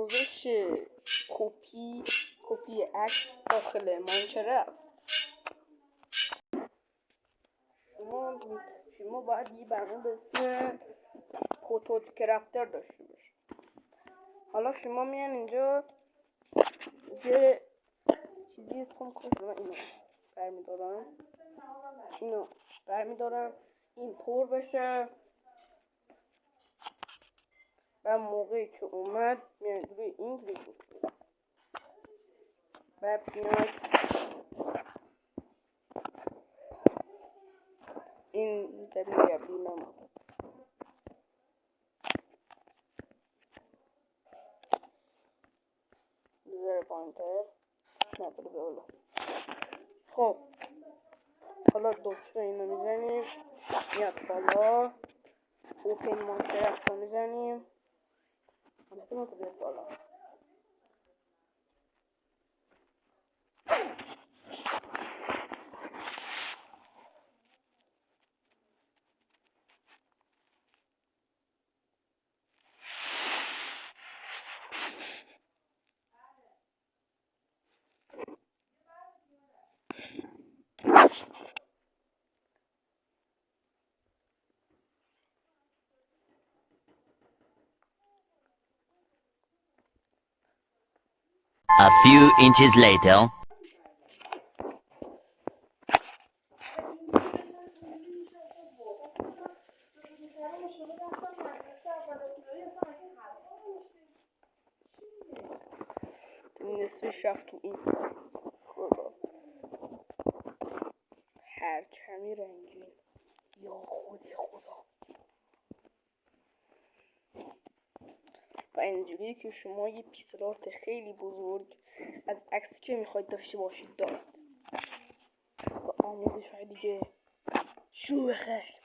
آموزش کپی عکس داخل ماینکرافت. شما باید یه برنامه به اسم فوتوج کرافتر داشته باشید. حالا شما میان اینجا یه چیزی اسم کنم، اینو برمیدارم این پر بشه و موقعی که اومد میان روی این کلیک کنید و بیاید این زمین قبلی نماد بذاره پایین‌تر نبره به بالا. خب حالا دکمه اینو میزنیم میاد بالا، اوپن ماینکرافت رو میزنیم مثلا تو بیاد بالا. A few inches later. نصفش رفت تو این پرچمی رنگی. یا خدا و اینجوری که شما یه پیکسل آرت خیلی بزرگ از عکسی که میخواید داشته باشید دارید. و آموزش های دیگه شو بخیر.